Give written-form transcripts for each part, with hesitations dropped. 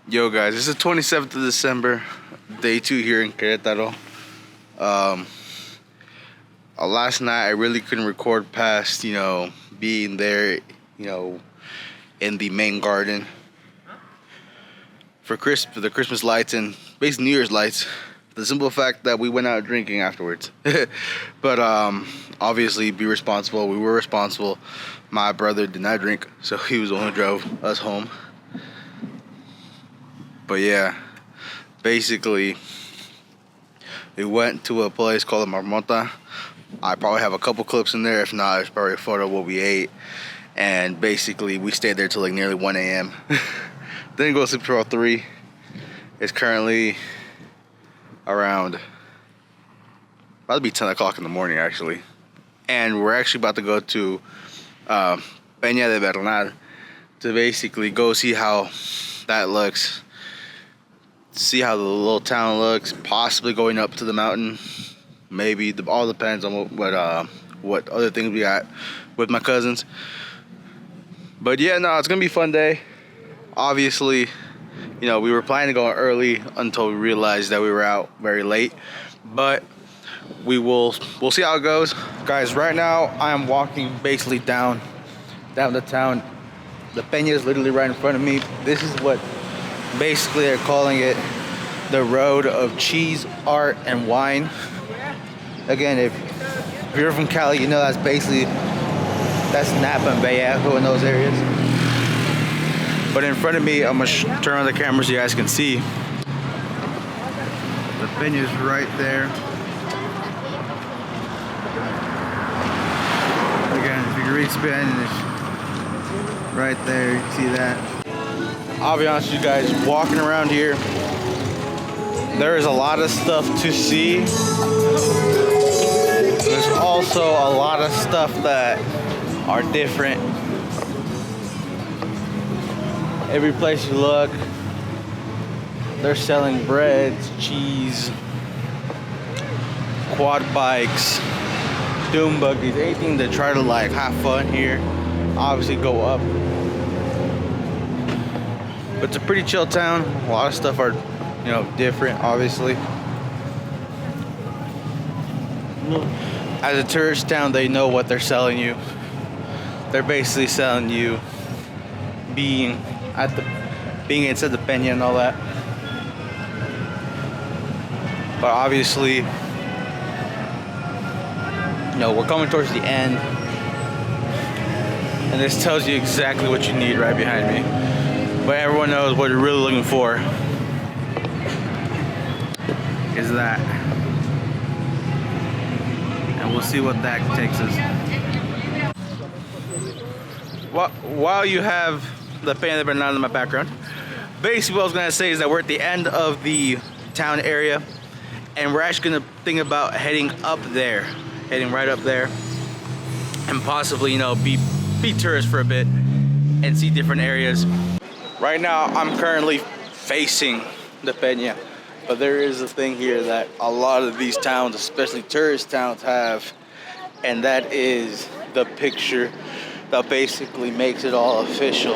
Yo guys, this is the 27th of December, day 2 here in Querétaro. Last night I really couldn't record past, being there, in the main garden for the Christmas lights and basically New Year's lights. The simple fact that we went out drinking afterwards. But obviously be responsible. We were responsible. My brother did not drink, so he was the one who drove us home. But yeah, basically, we went to a place called Marmota. I probably have a couple clips in there. If not, it's probably a photo of what we ate. And basically, we stayed there till like nearly 1 a.m. Didn't go to sleep till 3. It's currently around, about to be 10 o'clock in the morning, actually. And we're actually about to go to Peña de Bernal to basically go see how that looks. See how the little town looks, possibly going up to the mountain. Maybe, all depends on what other things we got with my cousins. But yeah, no, it's gonna be a fun day. Obviously, we were planning to go early until we realized that we were out very late. But we'll see how it goes. Guys, right now I am walking basically down the town. The Peña is literally right in front of me. This is what basically they're calling it the road of cheese, art, and wine. Again, if you're from Cali, that's Napa and Vallejo in those areas. But in front of me, I'm gonna turn on the camera so you guys can see. The Peña is right there. Again, if you can read Spanish, right there, you can see that. I'll be honest with you guys, walking around here, there is a lot of stuff to see. There's also a lot of stuff that are different. Every place you look, they're selling breads, cheese, quad bikes, dune buggies, anything to try to have fun here. Obviously go up. But it's a pretty chill town. A lot of stuff are, different, obviously. As a tourist town, they know what they're selling you. They're basically selling you being inside the Peña and all that. But obviously, we're coming towards the end. And this tells you exactly what you need right behind me. But everyone knows what you're really looking for is that. And we'll see what that takes us. While you have the Pena de Bernal in my background, basically what I was going to say is that we're at the end of the town area. And we're actually going to think about heading right up there. And possibly, be tourists for a bit and see different areas. Right now, I'm currently facing the Peña, but there is a thing here that a lot of these towns, especially tourist towns, have, and that is the picture that basically makes it all official.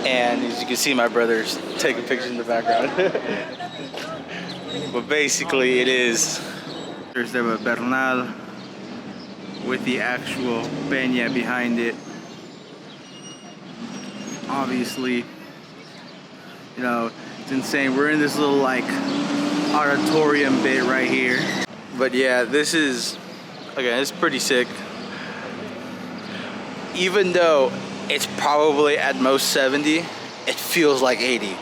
And as you can see, my brother's taking pictures in the background. But basically, it is Peña de Bernal with the actual Peña behind it. Obviously, it's insane. We're in this little auditorium bit right here. But yeah, this is, again, it's pretty sick. Even though it's probably at most 70, it feels like 80.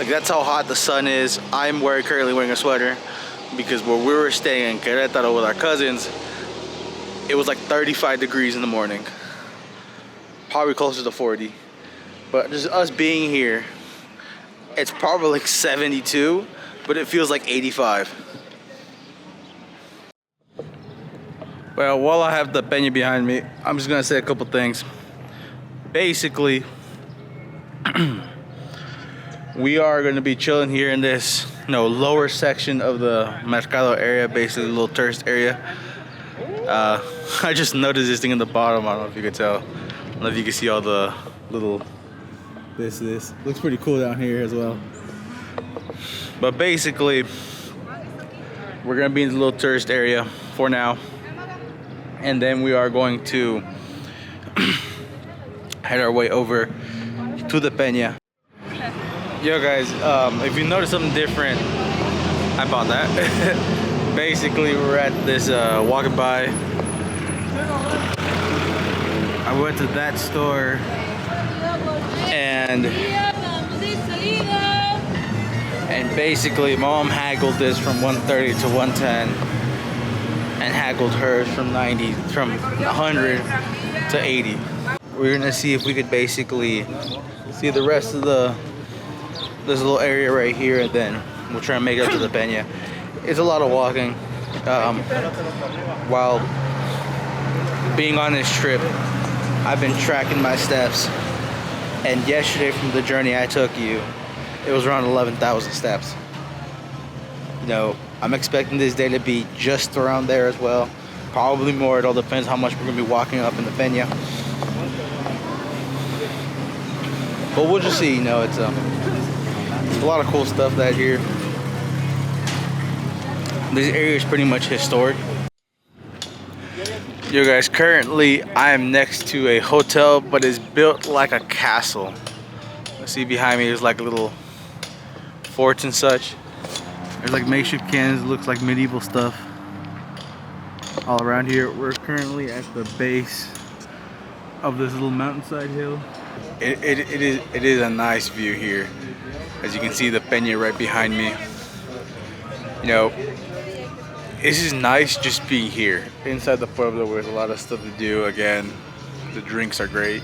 That's how hot the sun is. I'm currently wearing a sweater because where we were staying in Querétaro with our cousins, it was 35 degrees in the morning. Probably closer to 40. But just us being here, it's probably 72, but it feels like 85. Well, while I have the Peña behind me, I'm just gonna say a couple things. Basically, we are gonna be chilling here in this, lower section of the Mercado area, basically a little tourist area. I just noticed this thing in the bottom. I don't know if you could tell. I don't know if you can see all the little this looks pretty cool down here as well. But basically, we're gonna be in the little tourist area for now, and then we are going to head our way over to the Peña. Yo guys, if you notice something different, I bought that. Basically, we're at this walking by. I went to that store and basically mom haggled this from 130 to 110 and haggled hers from 100 to 80. We're gonna see if we could basically see the rest of this little area right here, and then we'll try and make it up to the Peña. It's a lot of walking. While being on this trip, I've been tracking my steps, and yesterday from the journey I took you, it was around 11,000 steps. You know, I'm expecting this day to be just around there as well. Probably more. It all depends how much we're gonna be walking up in the Peña. But we'll just see. You know, it's a lot of cool stuff that here. This area is pretty much historic. Yo guys, currently I am next to a hotel, but it's built like a castle. See behind me, there's like little forts and such. There's like makeshift cannons, looks like medieval stuff all around here. We're currently at the base of this little mountainside hill. It is a nice view here. As you can see, the Peña right behind me. You know, this is nice just being here inside the pueblo where there's a lot of stuff to do. Again, the drinks are great.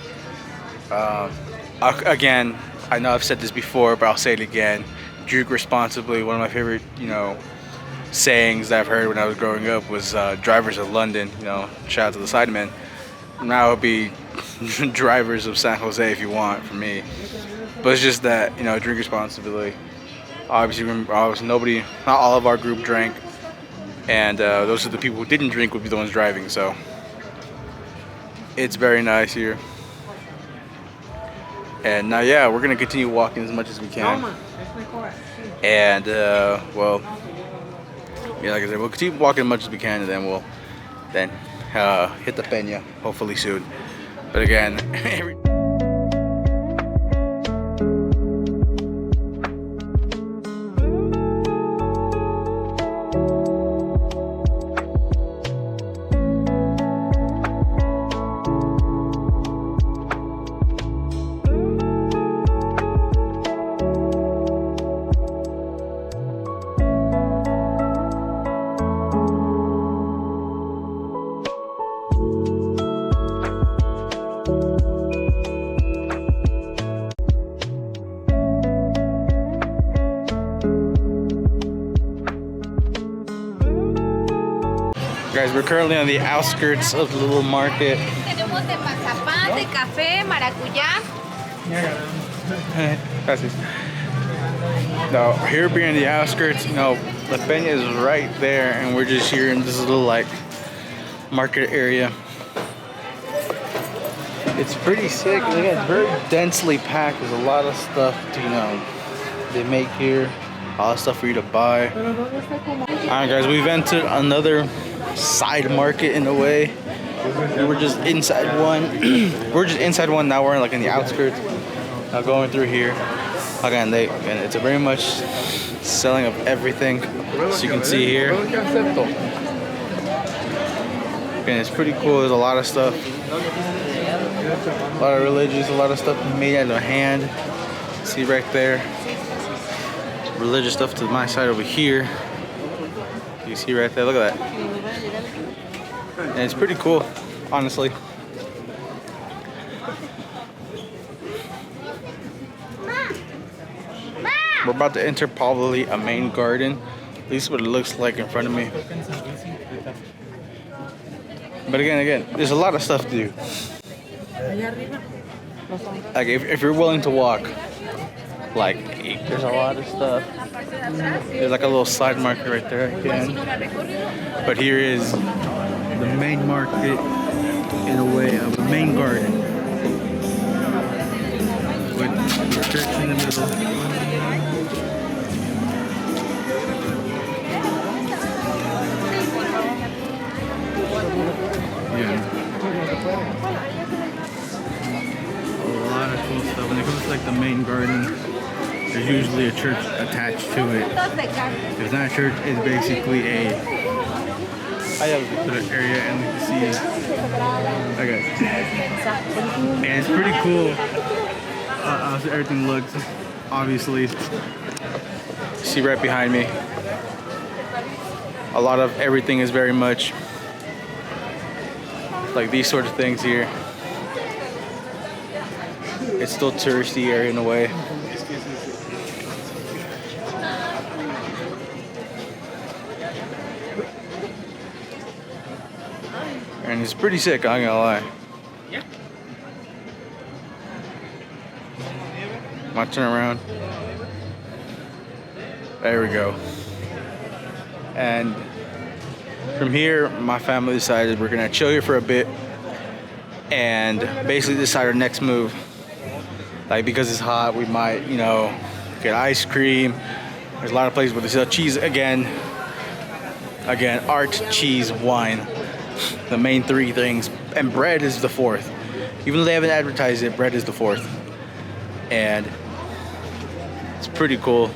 Again, I know I've said this before, but I'll say it again. Drink responsibly. One of my favorite, you know, sayings that I've heard when I was growing up was drivers of London. You know, shout out to the Sidemen. Now it would be drivers of San Jose if you want, for me. But it's just that, you know, drink responsibly. Obviously, not all of our group drank, and those are the people who didn't drink would be the ones driving. So it's very nice here. And now, yeah, we're gonna continue walking as much as we can. And well, yeah, like I said, we'll continue walking as much as we can, and then we'll hit the Peña hopefully soon. But again, guys, we're currently on the outskirts of the little market. Tenemos de mazapán, de café, maracuyá. Now, here being the outskirts, you know, the Peña is right there, and we're just here in this little like market area. It's pretty sick. Look at it, very densely packed. There's a lot of stuff to, you know, they make here. A lot of stuff for you to buy. Alright guys, we've entered another side market in a way. We were just inside one. We're just inside one, now we're like in the outskirts. Now going through here. Again, it's a very much selling of everything. As you can see here. Again, it's pretty cool. There's a lot of stuff. A lot of religious, a lot of stuff made out of hand. See right there. Religious stuff to my side over here. You see right there, look at that. And it's pretty cool, honestly. We're about to enter probably a main garden. At least what it looks like in front of me. But again, there's a lot of stuff to do. Like if you're willing to walk, like there's a lot of stuff. There's like a little side market right there again. But here is the main market in a way of the main garden. With church in the middle. Yeah. A lot of cool stuff. When it comes to like the main garden, there's usually a church attached to it. If it's not a church, it's basically a sort of area, and we can see. Okay. And it's pretty cool how everything looks. Obviously, see right behind me. A lot of everything is very much like these sort of things here. It's still touristy area in a way. And it's pretty sick, I'm not gonna lie. Yeah. Might turn around. There we go. And from here, my family decided we're gonna chill here for a bit and basically decide our next move. Like, because it's hot, we might, you know, get ice cream. There's a lot of places where they sell cheese again. Again, art, cheese, wine. The main three things. And bread is the fourth. Even though they haven't advertised it, bread is the fourth. And it's pretty cool.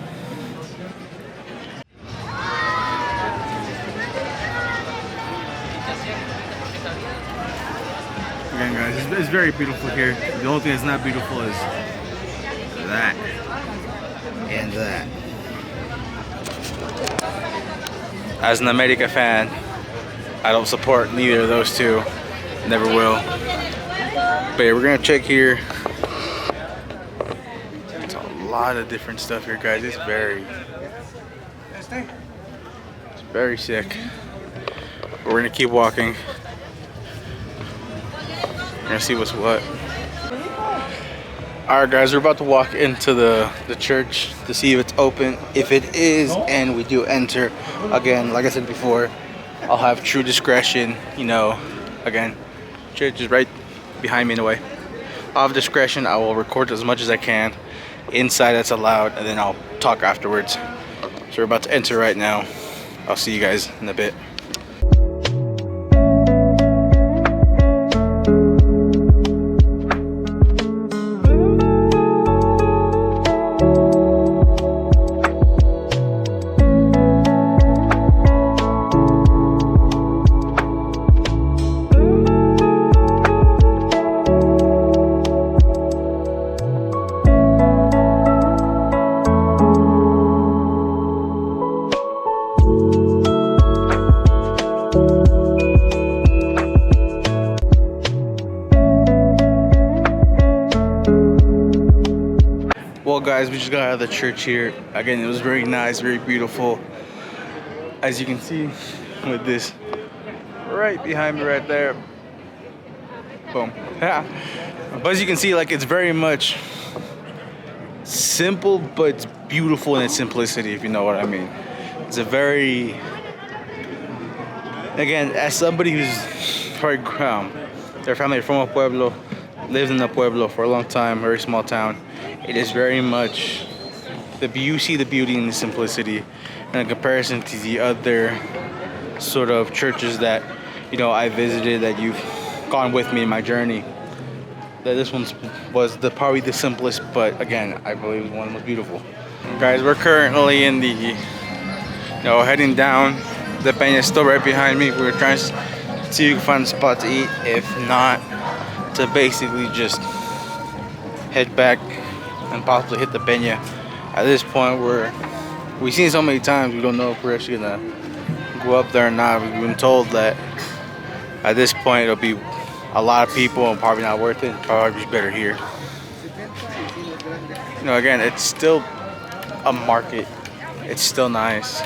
Again, guys, it's very beautiful here. The only thing that's not beautiful is that and that. As an America fan, I don't support neither of those two. Never will. But yeah, we're gonna check here. It's a lot of different stuff here, guys. It's very sick. We're gonna keep walking. We're gonna see what's what. Alright guys, we're about to walk into the church to see if it's open. If it is and we do enter, again, like I said before, I'll have true discretion, you know. Again, church is right behind me in a way. I'll have discretion. I will record as much as I can inside that's allowed, and then I'll talk afterwards. So we're about to enter right now. I'll see you guys in a bit. Well guys, we just got out of the church here. Again, it was very nice, very beautiful. As you can see with this right behind me right there. Boom. But as you can see, like, it's very much simple, but it's beautiful in its simplicity, if you know what I mean. It's a very, again, as somebody who's their family are from a pueblo, lived in the pueblo for a long time, very small town. It is very much you see the beauty in the simplicity, and in comparison to the other sort of churches that, you know, I visited, that you've gone with me in my journey, that this one was probably the simplest, but again, I believe one of the most beautiful. Guys, we're currently in the, heading down. The Peña is still right behind me. We're trying to see if we can find a spot to eat. If not, to basically just head back and possibly hit the Peña. At this point, we've seen so many times, we don't know if we're actually gonna go up there or not. We've been told that at this point it'll be a lot of people and probably not worth it. Probably better here. Again, it's still a market. It's still nice.